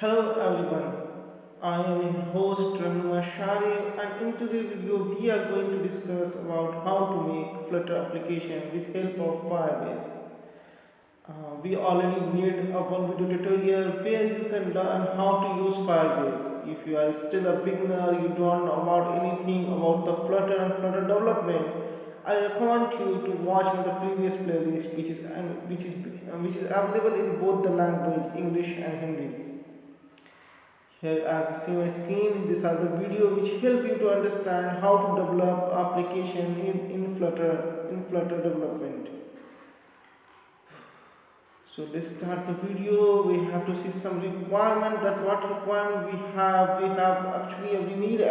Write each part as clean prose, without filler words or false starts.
Hello everyone, I am your host Ranuma Sharif, and in today's video we are going to discuss about how to make Flutter application with help of Firebase. We already made a one video tutorial where you can learn how to use Firebase. If you are still a beginner, you don't know about anything about the Flutter and Flutter development, I recommend you to watch the previous playlist which is available in both the language English and Hindi. Here as you see my screen, these are the video which help you to understand how to develop application in Flutter development. So let's start the video. We have to see some requirement that what requirement we have. We need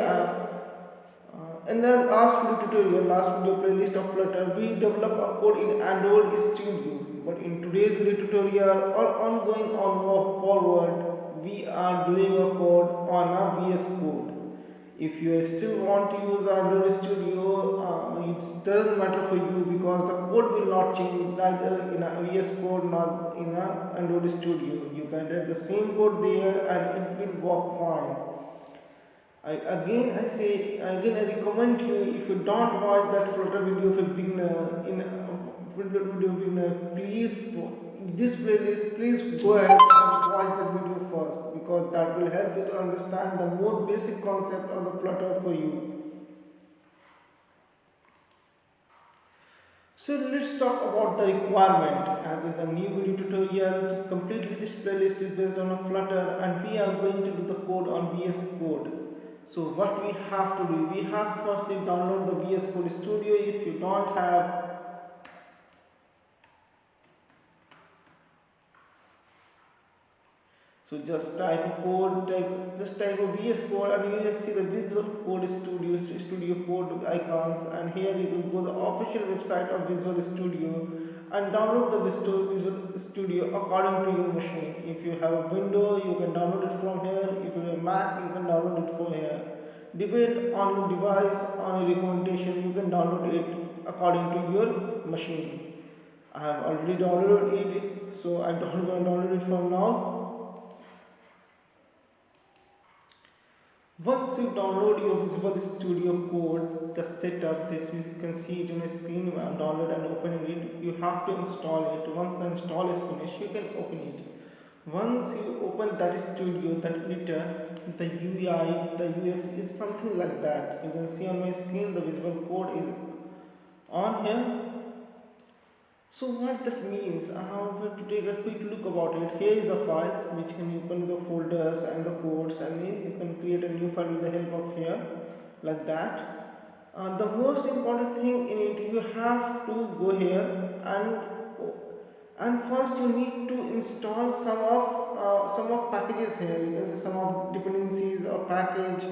in the last video playlist of Flutter, we develop a code in Android Studio. But in today's video tutorial or ongoing on forward, we are doing a code on a VS Code. If you still want to use Android Studio, it doesn't matter for you because the code will not change neither in a VS Code nor in a Android Studio. You can write the same code there and it will work fine. I recommend you, if you don't watch that Flutter video for beginner please this playlist, please go ahead and watch the video first because that will help you to understand the more basic concept of the Flutter for you. So let's talk about the requirement. As is a new video tutorial, completely this playlist is based on a Flutter and we are going to do the code on VS Code. So what we have to do, we have to firstly download the VS Code Studio. If you don't have, so just type a code, just type a VS Code and you will see the Visual Code Studio code icons, and here you will go to the official website of Visual Studio and download the Visual Studio according to your machine. If you have a Windows, you can download it from here. If you have a Mac, you can download it from here. Depend on your device, on your recommendation, you can download it according to your machine. I have already downloaded it, so I'm not going to download it from now. Once you download your Visual Studio code, the setup, this you can see it in the screen, download and open it. You have to install it. Once the install is finished, you can open it. Once you open that studio, that editor, the UI, the UX is something like that. You can see on my screen the Visual Code is on here. So what that means, I have to take a quick look about it. Here is a file which can open the folders and the codes, and you can create a new file with the help of here, like that. The most important thing in it, you have to go here and first you need to install some of packages here. You can see some of dependencies or package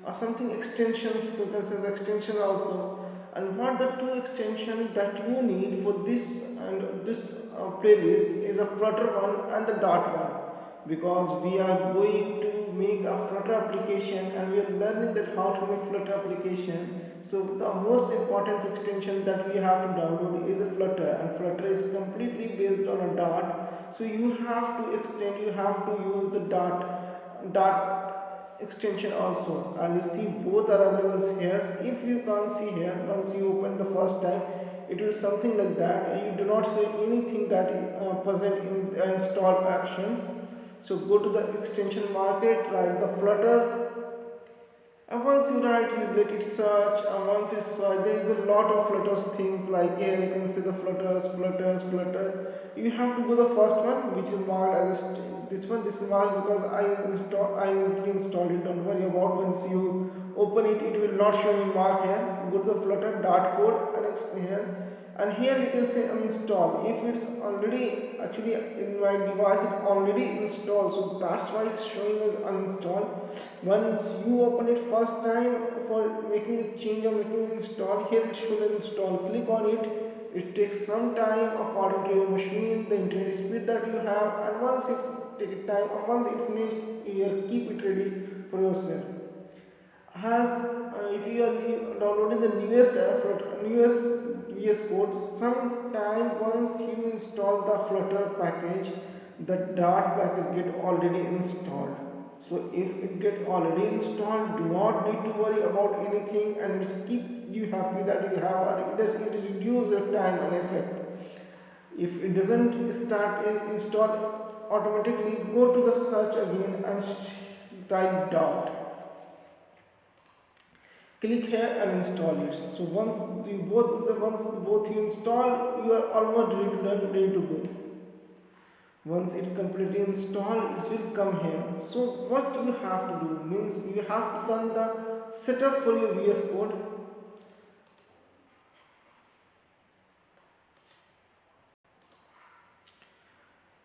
or something extensions. You can see the extension also, and what the two extensions that you need for this playlist is a Flutter one and the Dart one, because we are going to make a Flutter application and we are learning that how to make Flutter application. So the most important extension that we have to download is a Flutter, and Flutter is completely based on a Dart. So you have to extend, you have to use the Dart extension also. As you see, both are available here. If you can't see here, once you open the first time, it will something like that. You do not see anything that present in install actions. So go to the extension market, write the Flutter, and once you write, you let it search, and once it's search, there is a lot of Flutters things, like here you can see the Flutter. You have to go the first one which is marked as this one. This is marked because I already installed it. Don't worry about, once you open it, it will not show you mark here. Go to the Flutter Dart code and here, and here you can say uninstall. If it's already, actually in my device it already installed, so that's why it's showing as uninstall. Once you open it first time for making a change or making it install, here it should install. Click on it. It takes some time according to your machine, the internet speed that you have, and once it take time, and once it finished, you keep it ready for yourself. Has if you are downloading the newest VS Code, sometime once you install the Flutter package, the dart package get already installed. So if it get already installed, do not need to worry about anything, and it's keep you happy that you have, it reduce your time and effort. If it doesn't start install automatically, go to the search again and type dart, click here and install it. So once you install, you are almost ready to go. Once it completely installed, it will come here. So what you have to do means you have to done the setup for your VS Code.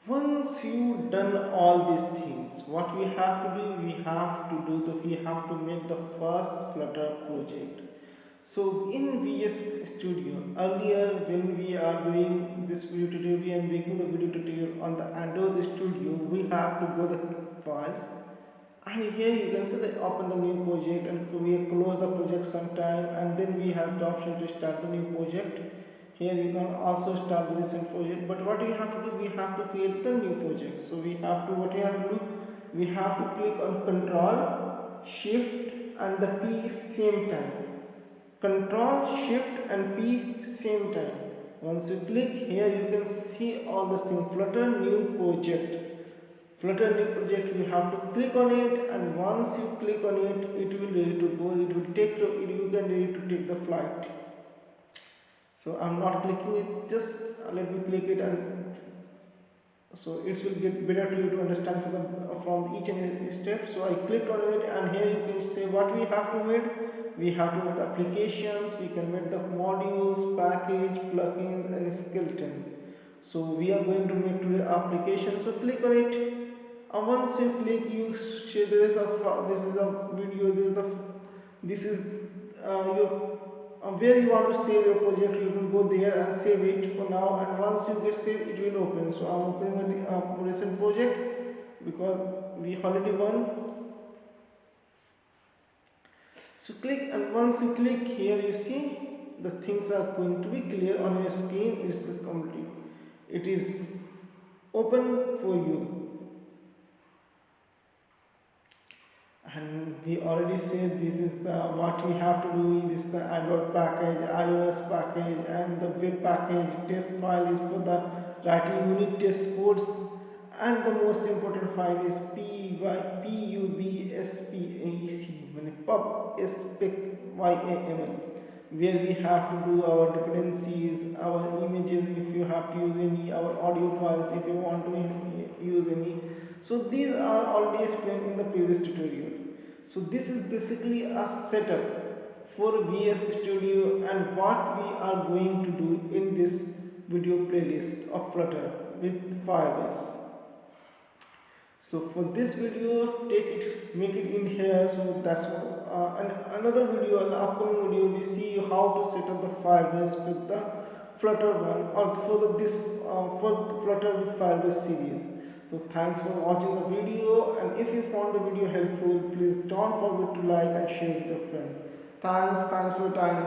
Once you done all these things, what we have to do, we have to make the first Flutter project. So in VS Studio, earlier when we are doing this video tutorial, we are making the video tutorial on the Android Studio, we have to go the file, and here you can see that open the new project, and we close the project sometime, and then we have the option to start the new project. Here you can also start the recent project, but what we have to do, we have to create the new project. So we have to, what we have to do, we have to click on Control Shift and the P same time. Control Shift and P same time. Once you click here, you can see all this thing, Flutter new project. Flutter new project, you have to click on it, and once you click on it, it will ready to go. It will take you can ready to take the flight. So I'm not clicking it, just let me click it, and so it will get better to you to understand from each and every step. So I clicked on it, and here you can say what we have to make. We have to make applications, we can make the modules, package, plugins, and skeleton. So we are going to make today application. So click on it, and once you click, you see this is a video, this is your where you want to save your project. You can go there and save it for now, and once you get saved, it will open. So I'm opening a recent project because we already won. So click, and once you click here, you see the things are going to be clear on your screen. It's complete, it is open for you. And we already said this is the what we have to do. This is the Android package, iOS package, and the web package. Test file is for the writing unit test codes, and the most important file is pubspec.yaml, where we have to do our dependencies, our images if you have to use any, our audio files if you want to use any. So these are already explained in the previous tutorial. So this is basically a setup for VS Studio and what we are going to do in this video playlist of Flutter with Firebase. So for this video, make it in here. So that's and another video, an upcoming video, we see how to set up the Firebase with the Flutter one, or for for Flutter with Firebase series. So thanks for watching the video, and if you found the video helpful, please don't forget to like and share with your friend. Thanks for your time.